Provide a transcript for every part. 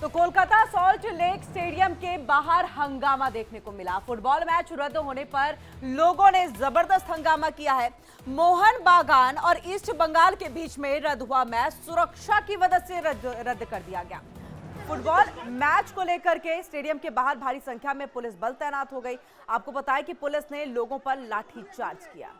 तो Kolkata salt lake stadium के बाहर हंगामा देखने को मिला। फुटबॉल मैच रद्द होने पर लोगों ने जबरदस्त हंगामा किया है। मोहन बागान और ईस्ट बंगाल के बीच में रद्द हुआ मैच सुरक्षा की वजह से रद्द कर दिया गया। फुटबॉल मैच को लेकर के स्टेडियम के बाहर भारी संख्या में पुलिस बल तैनात हो गई। आपको बताया कि पुलिस ने लोगों पर लाठीचार्ज किया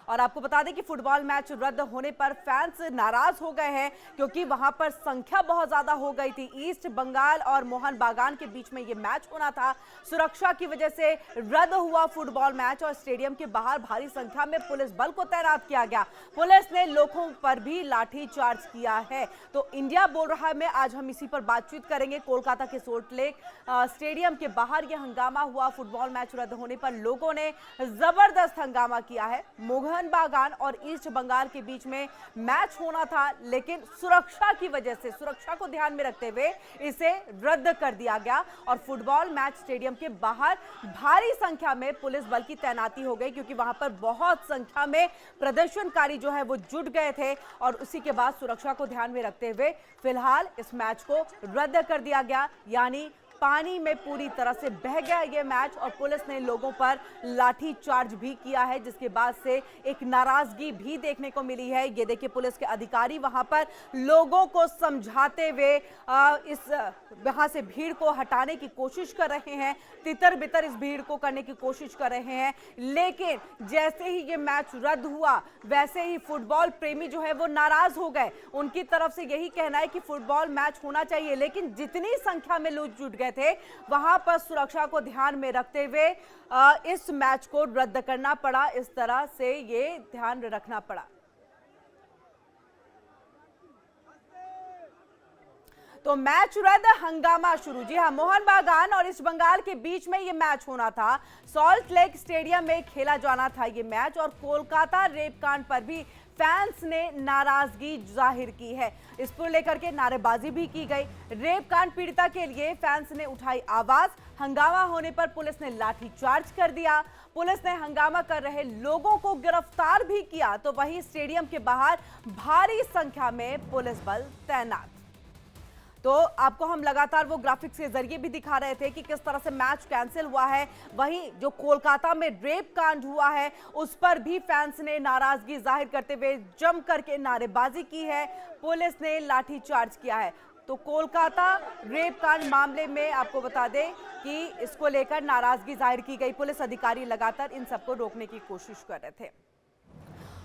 और आपको बता दें कि फुटबॉल मैच रद्द होने पर फैंस नाराज हो गए हैं क्योंकि वहां पर संख्या बहुत ज्यादा हो गई थी। ईस्ट बंगाल और मोहन बागान के बीच में ये मैच होना था। सुरक्षा की वजह से रद्द हुआ फुटबॉल मैच और स्टेडियम के बाहर भारी संख्या में पुलिस बल को तैनात किया गया। पुलिस ने लोगों पर भी लाठीचार्ज किया है। तो इंडिया बोल रहा है, मैं आज हम इसी पर बातचीत करेंगे। कोलकाता के सॉल्ट लेक स्टेडियम के बाहर यह हंगामा हुआ। फुटबॉल मैच रद्द होने पर लोगों ने जबरदस्त हंगामा किया है। मोहन बागान और ईस्ट बंगाल के बीच में मैच होना था, लेकिन सुरक्षा की वजह से, सुरक्षा को ध्यान में रखते हुए इसे रद्द कर दिया गया और फुटबॉल मैच स्टेडियम के बाहर भारी संख्या में पुलिस बल की तैनाती हो गई क्योंकि वहां पर बहुत संख्या में प्रदर्शनकारी जो है वो जुट गए थे और उसी के बाद सुरक्षा को ध्यान में रखते हुए फिलहाल इस मैच को रद्द कर दिया गया। यानी पानी में पूरी तरह से बह गया ये मैच और पुलिस ने लोगों पर लाठी चार्ज भी किया है, जिसके बाद से एक नाराजगी भी देखने को मिली है। ये देखिए, पुलिस के अधिकारी वहां पर लोगों को समझाते हुए इस वहां से भीड़ को हटाने की कोशिश कर रहे हैं, तितर बितर इस भीड़ को करने की कोशिश कर रहे हैं। लेकिन जैसे ही ये मैच रद्द हुआ वैसे ही फुटबॉल प्रेमी जो है वो नाराज हो गए। उनकी तरफ से यही कहना है कि फुटबॉल मैच होना चाहिए, लेकिन जितनी संख्या में लोग जुट गए थे वहां पर सुरक्षा को ध्यान में रखते हुए इस मैच को रद्द करना पड़ा। इस तरह से ये ध्यान रखना पड़ा। तो मैच रद्द, हंगामा शुरू। जी हां, मोहन बागान और ईस्ट बंगाल के बीच में ये मैच होना था। सॉल्ट लेक स्टेडियम में खेला जाना था ये मैच और कोलकाता रेप कांड पर भी फैंस ने नाराजगी जाहिर की है। इसको लेकर के नारेबाजी भी की गई। रेप कांड पीड़िता के लिए फैंस ने उठाई आवाज। हंगामा होने पर पुलिस ने लाठीचार्ज कर दिया। पुलिस ने हंगामा कर रहे लोगों को गिरफ्तार भी किया। तो वहीं स्टेडियम के बाहर भारी संख्या में पुलिस बल तैनात। तो आपको हम लगातार वो ग्राफिक्स के जरिए भी दिखा रहे थे कि किस तरह से मैच कैंसिल हुआ है। वहीं जो कोलकाता में रेप कांड हुआ है उस पर भी फैंस ने नाराजगी जाहिर करते हुए जम करके नारेबाजी की है। पुलिस ने लाठीचार्ज किया है। तो कोलकाता रेप कांड मामले में आपको बता दें कि इसको लेकर नाराजगी जाहिर की गई। पुलिस अधिकारी लगातार इन सबको रोकने की कोशिश कर रहे थे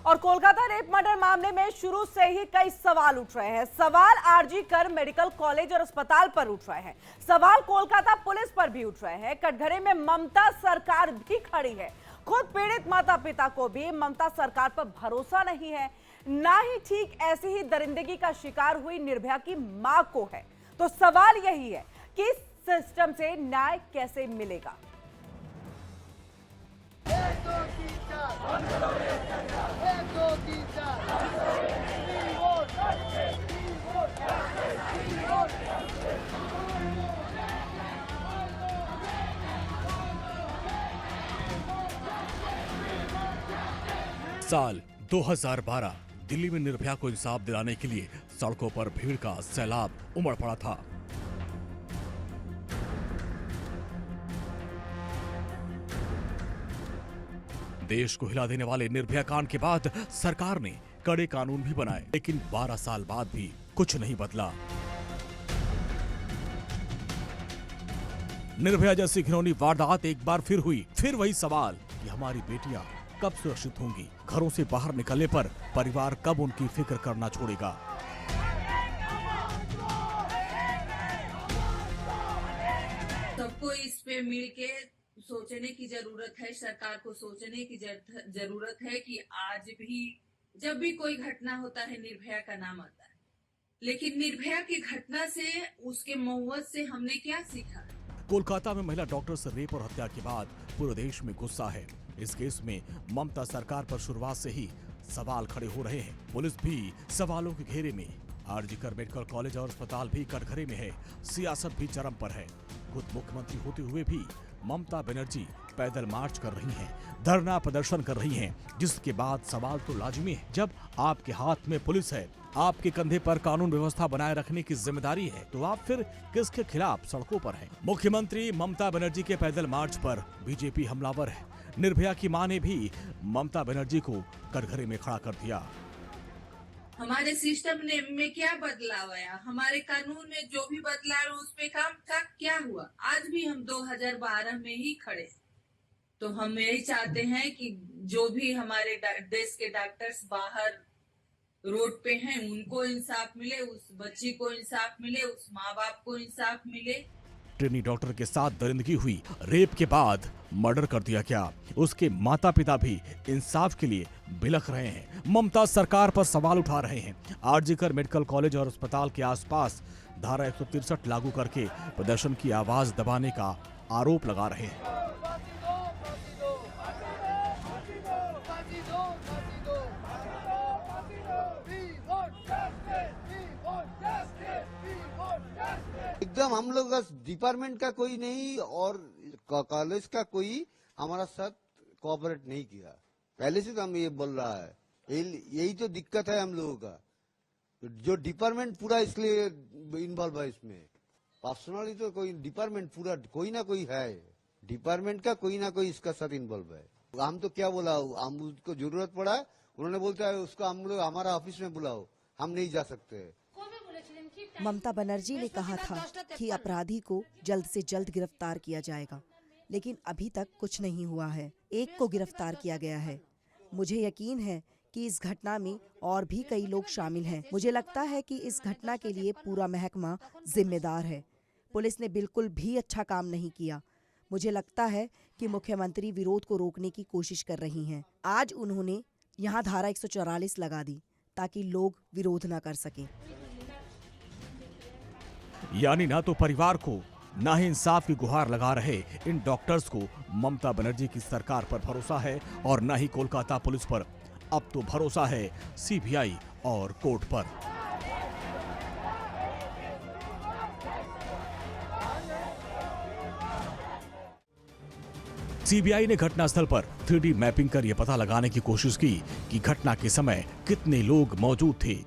और कोलकाता रेप मर्डर मामले में शुरू से ही कई सवाल उठ रहे हैं। सवाल आरजी कर मेडिकल कॉलेज और अस्पताल पर उठ रहे हैं। सवाल कोलकाता पुलिस पर भी उठ रहे हैं। कटघरे में ममता सरकार भी खड़ी है। खुद पीड़ित माता पिता को भी ममता सरकार पर भरोसा नहीं है, ना ही ठीक ऐसी ही दरिंदगी का शिकार हुई निर्भया की मां को है। तो सवाल यही है कि सिस्टम से न्याय कैसे मिलेगा। साल 2012 दिल्ली में निर्भया को इंसाफ दिलाने के लिए सड़कों पर भीड़ का सैलाब उमड़ पड़ा था। देश को हिला देने वाले निर्भया कांड के बाद सरकार ने कड़े कानून भी बनाए, लेकिन 12 साल बाद भी कुछ नहीं बदला। निर्भया जैसी घिनौनी वारदात एक बार फिर हुई। फिर वही सवाल कि हमारी बेटियां कब सुरक्षित होंगी? घरों से बाहर निकलने पर परिवार कब उनकी फिक्र करना छोड़ेगा? सबको इस पे मिल के सोचने की जरूरत है। सरकार को सोचने की जरूरत है कि आज भी जब भी कोई घटना होता है निर्भया का नाम आता है, लेकिन निर्भया की घटना से, उसके मौत से हमने क्या सीखा? कोलकाता में महिला डॉक्टर से रेप और हत्या के बाद पूरे देश में गुस्सा है। इस केस में ममता सरकार पर शुरुआत से ही सवाल खड़े हो रहे हैं। पुलिस भी सवालों के घेरे में। आरजी कर मेडिकल कॉलेज और अस्पताल भी कटघरे में है। सियासत भी चरम पर है। खुद मुख्यमंत्री होते हुए भी ममता बनर्जी पैदल मार्च कर रही हैं, धरना प्रदर्शन कर रही हैं, जिसके बाद सवाल तो लाजिमी है, जब आपके हाथ में पुलिस है, आपके कंधे पर कानून व्यवस्था बनाए रखने की जिम्मेदारी है, तो आप फिर किसके खिलाफ सड़कों पर हैं? मुख्यमंत्री ममता बनर्जी के पैदल मार्च पर बीजेपी हमलावर है। निर्भया की मां ने भी ममता बनर्जी को कटघरे में खड़ा कर दिया। हमारे सिस्टम ने में क्या बदलाव आया, हमारे कानून में जो भी बदलाव उस पे काम का क्या हुआ? आज भी हम 2012 में ही खड़े। तो हम यही चाहते हैं कि जो भी हमारे देश के डॉक्टर्स बाहर रोड पे हैं उनको इंसाफ मिले, उस बच्ची को इंसाफ मिले, उस माँ बाप को इंसाफ मिले। ट्रेनी डॉक्टर के साथ दरिंदगी हुई, रेप के बाद मर्डर कर दिया गया, उसके माता पिता भी इंसाफ के लिए बिलख रहे हैं। ममता सरकार पर सवाल उठा रहे हैं। आरजीकर मेडिकल कॉलेज और अस्पताल के आसपास धारा 163 लागू करके प्रदर्शन की आवाज दबाने का आरोप लगा रहे हैं। एकदम हम लोग का डिपार्टमेंट का कोई नहीं और कॉलेज का कोई हमारा साथ कोऑपरेट नहीं किया। पहले से तो हम ये बोल रहा है, यही तो दिक्कत है हम लोगों का, जो डिपार्टमेंट पूरा इसलिए इन्वॉल्व है इसमें। पर्सनली तो कोई डिपार्टमेंट पूरा कोई ना कोई है, डिपार्टमेंट का कोई ना कोई इसका साथ इन्वॉल्व है। हम तो क्या बोला, हम उसको जरूरत पड़ा, उन्होंने बोलता है उसको हम लोग हमारा ऑफिस में बुलाओ, हम नहीं जा सकते। ममता बनर्जी ने कहा था कि अपराधी को जल्द से जल्द गिरफ्तार किया जाएगा, लेकिन अभी तक कुछ नहीं हुआ है। एक को गिरफ्तार किया गया है। मुझे यकीन है कि इस घटना में और भी कई लोग शामिल हैं। मुझे लगता है कि इस घटना के लिए पूरा महकमा जिम्मेदार है। पुलिस ने बिल्कुल भी अच्छा काम नहीं किया। मुझे लगता है कि मुख्यमंत्री विरोध को रोकने की कोशिश कर रही हैं। आज उन्होंने यहाँ धारा 144 लगा दी ताकि लोग विरोध न कर सकें। यानी ना तो परिवार को ना ही इंसाफ की गुहार लगा रहे इन डॉक्टर्स को ममता बनर्जी की सरकार पर भरोसा है और ना ही कोलकाता पुलिस पर। अब तो भरोसा है सीबीआई और कोर्ट पर। सीबीआई ने घटनास्थल पर 3D मैपिंग कर यह पता लगाने की कोशिश की कि घटना के समय कितने लोग मौजूद थे।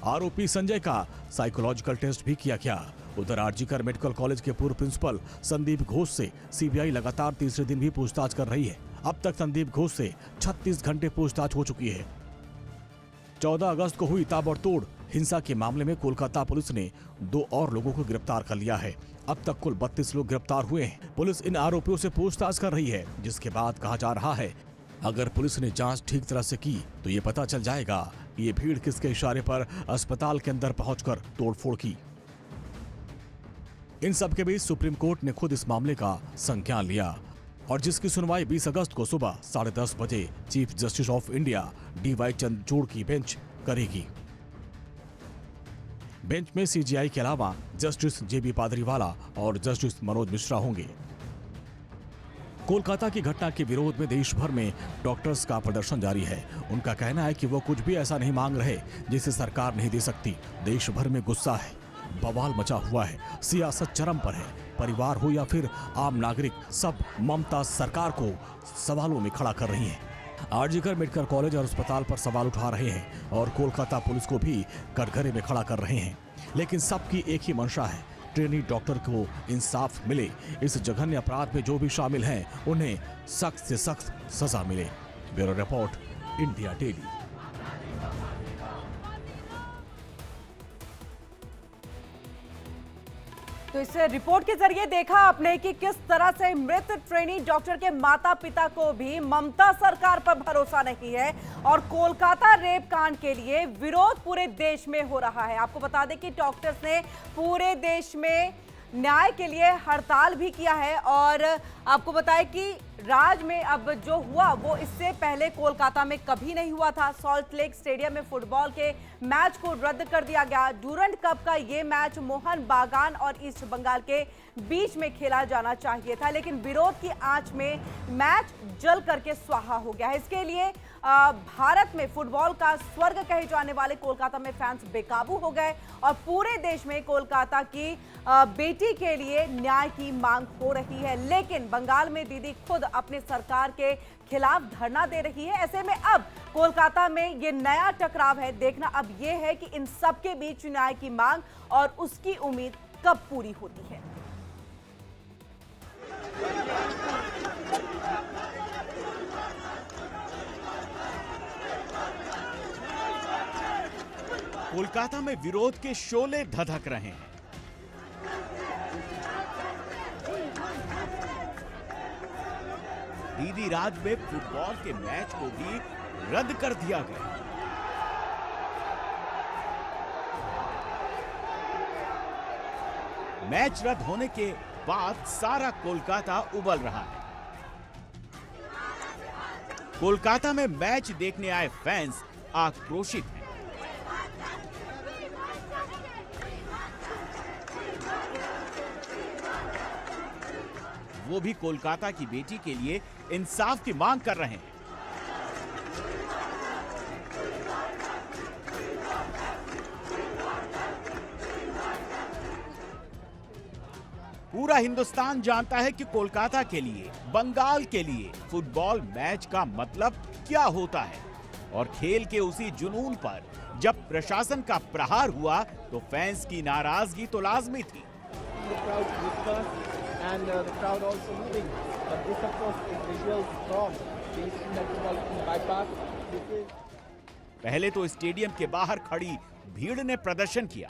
आरोपी संजय का साइकोलॉजिकल टेस्ट भी किया गया। उधर आरजीकर मेडिकल कॉलेज के पूर्व प्रिंसिपल संदीप घोष से सीबीआई लगातार तीसरे दिन भी पूछताछ कर रही है। अब तक संदीप घोष से 36 घंटे पूछताछ हो चुकी है। 14 अगस्त को हुई ताबड़तोड़ हिंसा के मामले में कोलकाता पुलिस ने 2 और लोगों को गिरफ्तार कर लिया है। अब तक कुल 32 लोग गिरफ्तार हुए हैं। पुलिस इन आरोपियों से पूछताछ कर रही है, जिसके बाद कहा जा रहा है अगर पुलिस ने जांच ठीक तरह से की तो ये पता चल जाएगा कि ये भीड़ किसके इशारे पर अस्पताल के अंदर पहुंचकर तोड़फोड़ की। इन सब के बीच सुप्रीम कोर्ट ने खुद इस मामले का संज्ञान लिया और जिसकी सुनवाई 20 अगस्त को सुबह 10:30 बजे chief justice of India DY Chandrachud की बेंच करेगी। बेंच में CJI के अलावा जस्टिस JB पादरीवाला और जस्टिस मनोज मिश्रा होंगे। कोलकाता की घटना के विरोध में देश भर में डॉक्टर्स का प्रदर्शन जारी है। उनका कहना है कि वो कुछ भी ऐसा नहीं मांग रहे जिसे सरकार नहीं दे सकती। देश भर में गुस्सा है, बवाल मचा हुआ है, सियासत चरम पर है। परिवार हो या फिर आम नागरिक, सब ममता सरकार को सवालों में खड़ा कर रही हैं। आरजीकर मेडिकल कॉलेज और अस्पताल पर सवाल उठा रहे हैं और कोलकाता पुलिस को भी कटघरे में खड़ा कर रहे हैं। लेकिन सबकी एक ही मंशा है, ट्रेनी डॉक्टर को इंसाफ मिले। इस जघन्य अपराध में जो भी शामिल हैं उन्हें सख्त से सख्त सजा मिले। Bureau report, India daily. तो इस रिपोर्ट के जरिए देखा आपने कि किस तरह से मृत ट्रेनी डॉक्टर के माता पिता को भी ममता सरकार पर भरोसा नहीं है और कोलकाता रेप कांड के लिए विरोध पूरे देश में हो रहा है। आपको बता दें कि डॉक्टर्स ने पूरे देश में न्याय के लिए हड़ताल भी किया है और आपको बताएं कि राज में अब जो हुआ वो इससे पहले कोलकाता में कभी नहीं हुआ था। सॉल्ट लेक स्टेडियम में फुटबॉल के मैच को रद्द कर दिया गया। डूरंट कप का ये मैच मोहन बागान और ईस्ट बंगाल के बीच में खेला जाना चाहिए था, लेकिन विरोध की आंच में मैच जल करके स्वाहा हो गया है। इसके लिए भारत में फुटबॉल का स्वर्ग कहे जाने वाले कोलकाता में फैंस बेकाबू हो गए और पूरे देश में कोलकाता की बेटी के लिए न्याय की मांग हो रही है। लेकिन बंगाल में दीदी खुद अपने सरकार के खिलाफ धरना दे रही है। ऐसे में अब कोलकाता में ये नया टकराव है। देखना अब ये है कि इन सबके बीच न्याय की मांग और उसकी उम्मीद कब पूरी होती है। कोलकाता में विरोध के शोले धधक रहे हैं। डीडी राज में फुटबॉल के मैच को भी रद्द कर दिया गया। मैच रद्द होने के बाद सारा कोलकाता उबल रहा है। कोलकाता में मैच देखने आए फैंस आक्रोशित हैं। वो भी कोलकाता की बेटी के लिए इंसाफ की मांग कर रहे हैं। पूरा हिंदुस्तान जानता है कि कोलकाता के लिए, बंगाल के लिए फुटबॉल मैच का मतलब क्या होता है और खेल के उसी जुनून पर जब प्रशासन का प्रहार हुआ तो फैंस की नाराजगी तो लाजमी थी। And the crowd also moving. But this, of course, is visual from the Metropolitan bypass. पहले तो स्टेडियम के बाहर खड़ी भीड़ ने प्रदर्शन किया।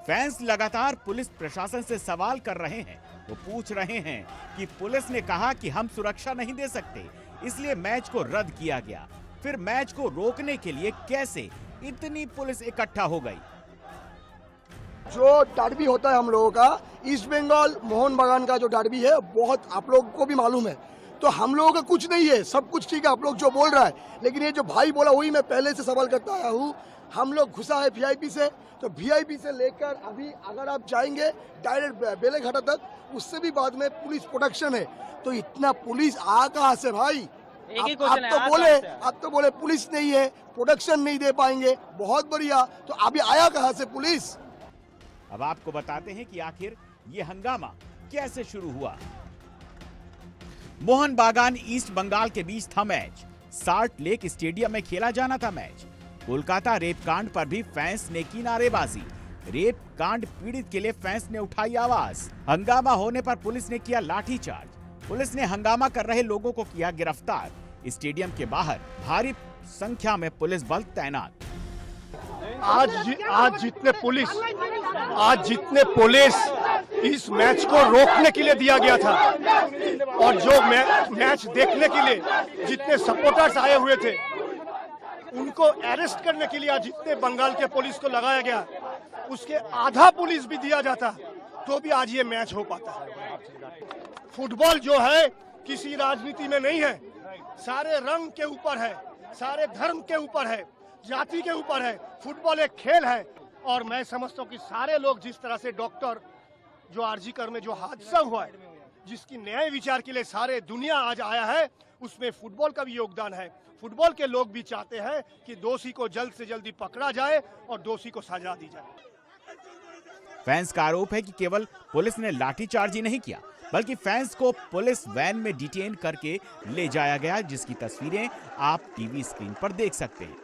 फैंस लगातार पुलिस प्रशासन से सवाल कर रहे हैं। वो पूछ रहे हैं कि पुलिस ने कहा कि हम सुरक्षा नहीं दे सकते, इसलिए मैच को रद्द किया गया। फिर मैच को रोकने के लिए कैसे इतनी पुलिस इकट्ठा हो गई? जो डर्बी होता है हम लोगों का, ईस्ट बंगाल मोहन बागान का जो डर्बी है, बहुत आप लोगों को भी मालूम है। तो हम लोगों का कुछ नहीं है, सब कुछ ठीक है आप लोग जो बोल रहा है, लेकिन ये जो भाई बोला वही मैं पहले से सवाल करता आया हूँ। हम लोग घुसा है वीआईपी से, तो वीआईपी से लेकर अभी अगर आप जाएंगे डायरेक्ट बेलेघाटा तक, उससे भी बाद में पुलिस प्रोटेक्शन है। तो इतना पुलिस आ कहाँ से भाई? आप तो बोले पुलिस नहीं है, प्रोटेक्शन नहीं दे पाएंगे, बहुत बढ़िया। तो अभी आया कहाँ से पुलिस? अब आपको बताते हैं कि आखिर ये हंगामा कैसे शुरू हुआ। मोहन बागान ईस्ट बंगाल के बीच था मैच। सॉल्ट लेक स्टेडियम में खेला जाना था मैच। कोलकाता रेप कांड पर भी फैंस ने की नारेबाजी। रेप कांड पीड़ित के लिए फैंस ने उठाई आवाज। हंगामा होने पर पुलिस ने किया लाठीचार्ज। पुलिस ने हंगामा कर रहे लोगों को किया गिरफ्तार। स्टेडियम के बाहर भारी संख्या में पुलिस बल तैनात। आज जितने पुलिस इस मैच को रोकने के लिए दिया गया था और जो मैच देखने के लिए जितने सपोर्टर्स आए हुए थे उनको अरेस्ट करने के लिए आज जितने बंगाल के पुलिस को लगाया गया, उसके आधा पुलिस भी दिया जाता तो भी आज ये मैच हो पाता। फुटबॉल जो है किसी राजनीति में नहीं है, सारे रंग के ऊपर है, सारे धर्म के ऊपर है, जाति के ऊपर है। फुटबॉल एक खेल है और मैं समझता हूँ कि सारे लोग जिस तरह से डॉक्टर जो आरजी कर में जो हादसा हुआ है, जिसकी न्याय विचार के लिए सारे दुनिया आज आया है, उसमें फुटबॉल का भी योगदान है। फुटबॉल के लोग भी चाहते हैं कि दोषी को जल्द से जल्दी पकड़ा जाए और दोषी को सजा दी जाए। फैंस का आरोप है कि केवल पुलिस ने लाठीचार्ज ही नहीं किया, बल्कि फैंस को पुलिस वैन में डिटेन करके ले जाया गया, जिसकी तस्वीरें आप टीवी स्क्रीन पर देख सकते हैं।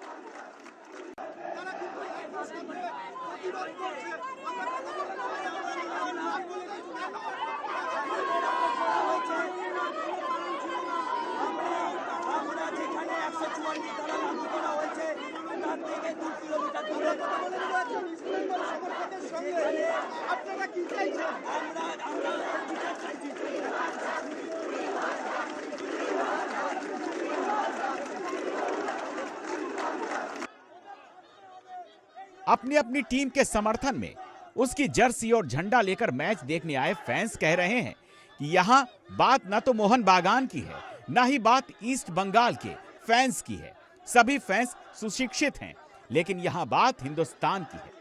अपनी अपनी टीम के समर्थन में उसकी जर्सी और झंडा लेकर मैच देखने आए फैंस कह रहे हैं कि यहाँ बात न तो मोहन बागान की है, न ही बात ईस्ट बंगाल के फैंस की है। सभी फैंस सुशिक्षित हैं, लेकिन यहाँ बात हिंदुस्तान की है।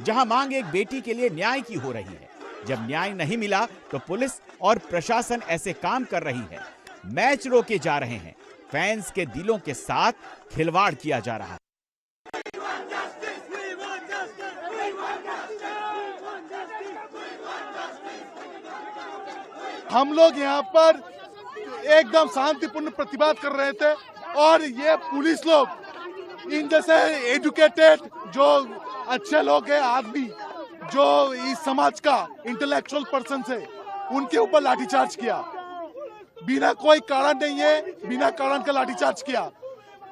जहां मांग एक बेटी के लिए न्याय की हो रही है, जब न्याय नहीं मिला तो पुलिस और प्रशासन ऐसे काम कर रही है, मैच रोके जा रहे हैं, फैंस के दिलों के साथ खिलवाड़ किया जा रहा है। हम लोग यहाँ पर एकदम शांतिपूर्ण प्रतिवाद कर रहे थे और ये पुलिस लोग इन जैसे एजुकेटेड जो अच्छे लोग हैं, आदमी जो इस समाज का इंटेलेक्चुअल पर्सन है, उनके ऊपर लाठीचार्ज किया। बिना कोई कारण नहीं है, बिना कारण का लाठीचार्ज किया।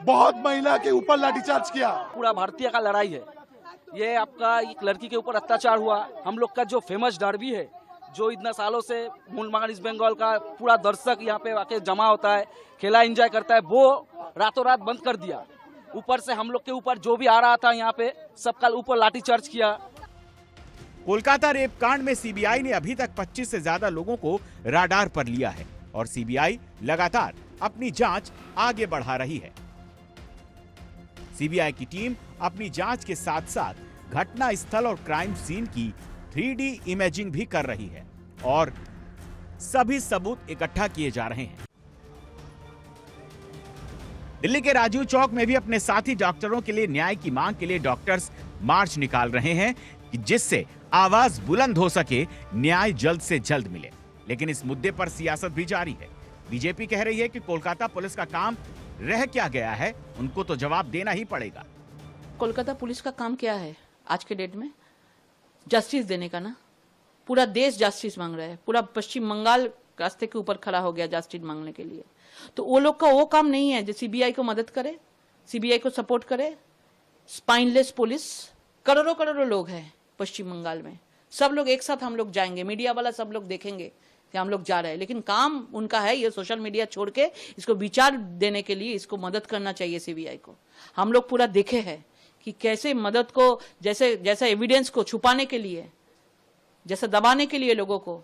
बहुत महिला के ऊपर लाठीचार्ज किया। पूरा भारतीय का लड़ाई है ये। आपका एक लड़की के ऊपर अत्याचार हुआ। हम लोग का जो फेमस डर्बी है, जो इतना सालों से मोहन बागान ईस्ट बंगाल का पूरा दर्शक यहाँ पे आके जमा होता है, खेला एंजॉय करता है, वो रातों रात बंद कर दिया। ऊपर से हम लोग के ऊपर जो भी आ रहा था यहाँ पे सबका ऊपर लाठीचार्ज किया। कोलकाता रेप कांड में सीबीआई ने अभी तक 25 से ज्यादा लोगों को राडार पर लिया है और सीबीआई लगातार अपनी जांच आगे बढ़ा रही है। सीबीआई की टीम अपनी जांच के साथ साथ घटना स्थल और क्राइम सीन की 3D इमेजिंग भी कर रही है और सभी सबूत इकट्ठा किए जा रहे हैं। दिल्ली के राजीव चौक में भी अपने साथी डॉक्टरों के लिए न्याय की मांग के लिए डॉक्टर्स मार्च निकाल रहे हैं कि जिससे आवाज बुलंद हो सके, न्याय जल्द से जल्द मिले। लेकिन इस मुद्दे पर सियासत भी जारी है। बीजेपी कह रही है कि कोलकाता पुलिस का काम रह क्या गया है, उनको तो जवाब देना ही पड़ेगा। कोलकाता पुलिस का काम क्या है आज के डेट में? जस्टिस देने का ना। पूरा देश जस्टिस मांग रहा है, पूरा पश्चिम बंगाल रास्ते के ऊपर खड़ा हो गया जस्टिस मांगने के लिए। तो वो लोग का वो काम नहीं है जो सीबीआई को मदद करे, सीबीआई को सपोर्ट करे। स्पाइनलेस पुलिस, करोड़ों करोड़ों लोग हैं पश्चिम बंगाल में, सब लोग एक साथ हम लोग जाएंगे, मीडिया वाला सब लोग देखेंगे कि हम लोग जा रहे हैं, लेकिन काम उनका है ये सोशल मीडिया छोड़ के इसको विचार देने के लिए इसको मदद करना चाहिए सीबीआई को। हम लोग पूरा देखे हैं कि कैसे मदद को, जैसे एविडेंस को छुपाने के लिए, जैसे दबाने के लिए लोगों को,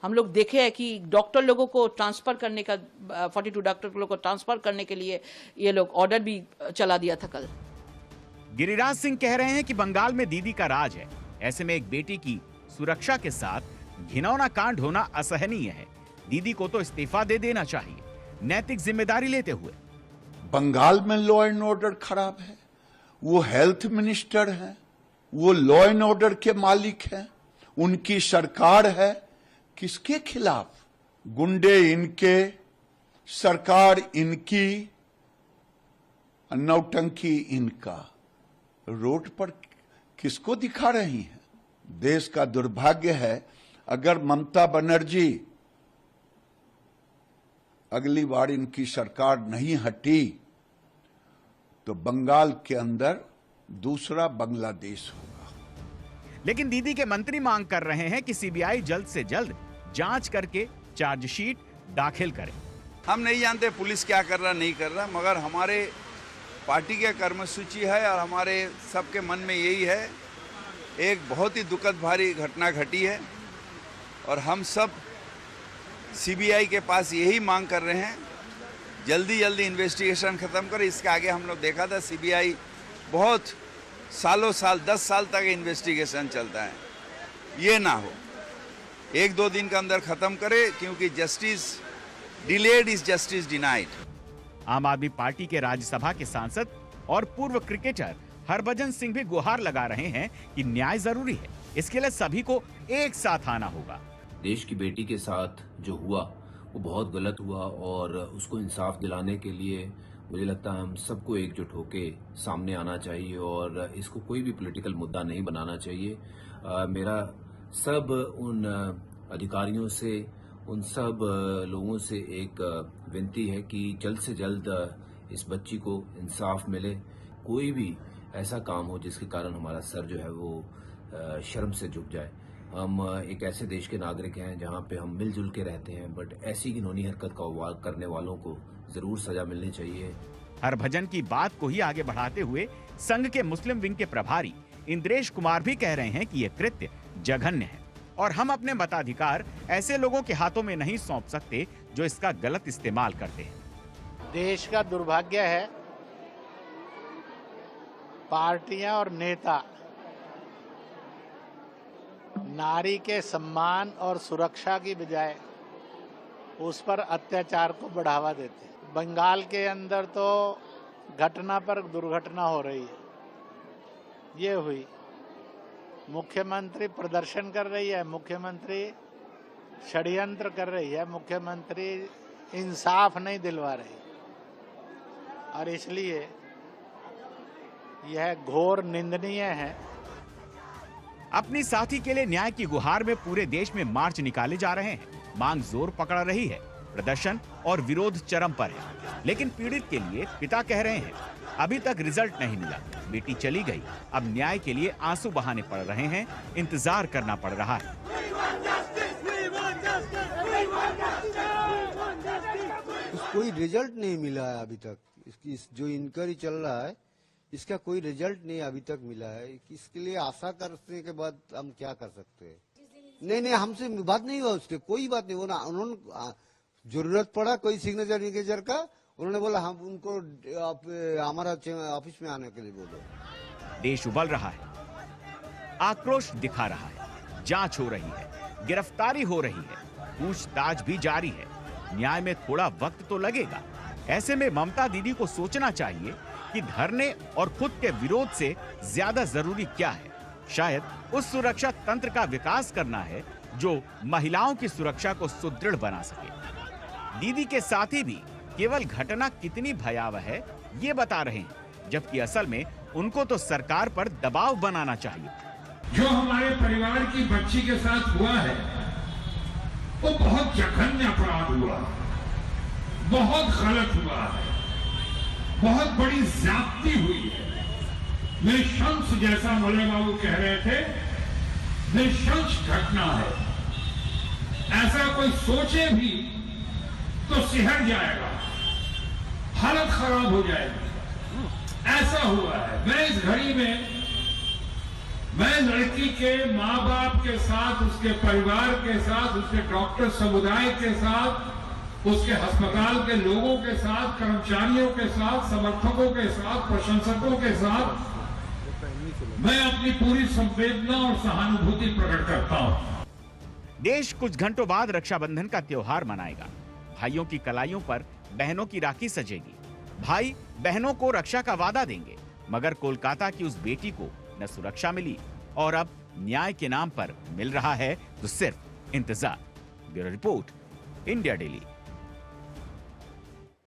हम लोग देखे हैं कि डॉक्टर लोगों को ट्रांसफर करने का, 42 डॉक्टर लोगों को ट्रांसफर करने के लिए ये लोग ऑर्डर भी चला दिया था कल। गिरिराज सिंह कह रहे हैं कि बंगाल में दीदी का राज है, ऐसे में एक बेटी की सुरक्षा के साथ घिनौना कांड होना असहनीय है। दीदी को तो इस्तीफा दे देना चाहिए, नैतिक जिम्मेदारी लेते हुए। बंगाल में लॉ एंड ऑर्डर खराब है, वो हेल्थ मिनिस्टर है, वो लॉ एंड ऑर्डर के मालिक हैं, उनकी सरकार है। किसके खिलाफ? गुंडे इनके, सरकार इनकी, नौटंकी इनका। रोड पर किसको दिखा रही हैं? देश का दुर्भाग्य है अगर ममता बनर्जी अगली बार इनकी सरकार नहीं हटी तो बंगाल के अंदर दूसरा बांग्लादेश होगा। लेकिन दीदी के मंत्री मांग कर रहे हैं कि सीबीआई जल्द से जल्द जांच करके चार्जशीट दाखिल करे। हम नहीं जानते पुलिस क्या कर रहा नहीं कर रहा, मगर हमारे पार्टी के कर्मसूची है और हमारे सबके मन में यही है। एक बहुत ही दुखद भारी घटना घटी है और हम सब सीबीआई के पास यही मांग कर रहे हैं, जल्दी जल्दी इन्वेस्टिगेशन खत्म करें। इसके आगे हम लोग देखा था सीबीआई बहुत सालों साल 10 साल तक इन्वेस्टिगेशन चलता है, ये ना हो, 1-2 दिन के अंदर खत्म करे, क्योंकि justice delayed is justice denied. आम आदमी पार्टी के राज्यसभा के सांसद और पूर्व क्रिकेटर हरभजन सिंह भी गुहार लगा रहे हैं कि न्याय जरूरी है, इसके लिए सभी को एक साथ आना होगा। देश की बेटी के साथ जो हुआ वो बहुत गलत हुआ और उसको इंसाफ दिलाने के लिए मुझे लगता है हम सबको एकजुट होके सामने आना चाहिए और इसको कोई भी पॉलिटिकल मुद्दा नहीं बनाना चाहिए। मेरा सब उन अधिकारियों से, उन सब लोगों से एक विनती है कि जल्द से जल्द इस बच्ची को इंसाफ मिले। कोई भी ऐसा काम हो जिसके कारण हमारा सर जो है वो शर्म से झुक जाए। हम एक ऐसे देश के नागरिक हैं जहां पे हम मिलजुल के रहते हैं, बट ऐसी घिनौनी हरकत का करने वालों को जरूर सजा मिलनी चाहिए। हरभजन की बात को ही आगे बढ़ाते हुए संघ के मुस्लिम विंग के प्रभारी इंद्रेश कुमार भी कह रहे हैं कि यह कृत्य जघन्य है और हम अपने मताधिकार ऐसे लोगों के हाथों में नहीं सौंप सकते जो इसका गलत इस्तेमाल करते हैं। देश का दुर्भाग्य है, पार्टियां और नेता नारी के सम्मान और सुरक्षा की बजाय उस पर अत्याचार को बढ़ावा देते हैं। बंगाल के अंदर तो घटना पर दुर्घटना हो रही है, ये हुई। मुख्यमंत्री प्रदर्शन कर रही है, मुख्यमंत्री षड्यंत्र कर रही है, मुख्यमंत्री इंसाफ नहीं दिलवा रही और इसलिए यह घोर निंदनीय है। अपनी साथी के लिए न्याय की गुहार में पूरे देश में मार्च निकाले जा रहे हैं। मांग जोर पकड़ रही है, प्रदर्शन और विरोध चरम पर है। लेकिन पीड़ित के लिए पिता कह रहे हैं अभी तक रिजल्ट नहीं मिला, बेटी चली गई, अब न्याय के लिए आंसू बहाने पड़ रहे हैं, इंतजार करना पड़ रहा है। कोई रिजल्ट नहीं मिला है अभी तक। इसकी जो इंक्वायरी चल रहा है इसका कोई रिजल्ट नहीं अभी तक मिला है। इसके लिए आशा करने के बाद हम क्या कर सकते हैं? नहीं, हमसे बात नहीं हुआ, उसके कोई बात नहीं। वो ना उन्होंने जरूरत पड़ा कोई सिग्नेचर का, उन्होंने बोला हम उनको हमारा ऑफिस में आने के लिए बोलो। देश उबल रहा है, आक्रोश दिखा रहा है, जांच हो रही है, गिरफ्तारी हो रही है, पूछताछ भी जारी है। न्याय में थोड़ा वक्त तो लगेगा। ऐसे में ममता दीदी को सोचना चाहिए कि धरने और खुद के विरोध से ज्यादा जरूरी क्या है। शायद उस सुरक्षा तंत्र का विकास करना है जो महिलाओं की सुरक्षा को सुदृढ़ बना सके। दीदी के साथी भी केवल घटना कितनी भयावह है ये बता रहे हैं, जबकि असल में उनको तो सरकार पर दबाव बनाना चाहिए। जो हमारे परिवार की बच्ची के साथ हुआ है वो बहुत जघन्य अपराध हुआ, बहुत गलत हुआ है, बहुत बड़ी ज्यादती हुई है। नृशंस, जैसा मोले बाबू कह रहे थे, नृशंस घटना है। ऐसा कोई सोचे भी तो सिहर जाएगा, हालत खराब हो जाएगी। ऐसा हुआ है। मैं इस घड़ी में मैं लड़की के माँ बाप के साथ, उसके परिवार के साथ, उसके डॉक्टर समुदाय के साथ, उसके अस्पताल के लोगों के साथ, कर्मचारियों के साथ, समर्थकों के साथ, प्रशंसकों के साथ मैं अपनी पूरी संवेदना और सहानुभूति प्रकट करता हूं। देश कुछ घंटों बाद रक्षाबंधन का त्योहार मनाएगा। भाइयों की कलाइयों पर बहनों की राखी सजेगी। भाई बहनों को रक्षा का वादा देंगे, मगर कोलकाता की उस बेटी को न सुरक्षा मिली और अब न्याय के नाम पर मिल रहा है तो सिर्फ इंतजार। Bureau report, India daily.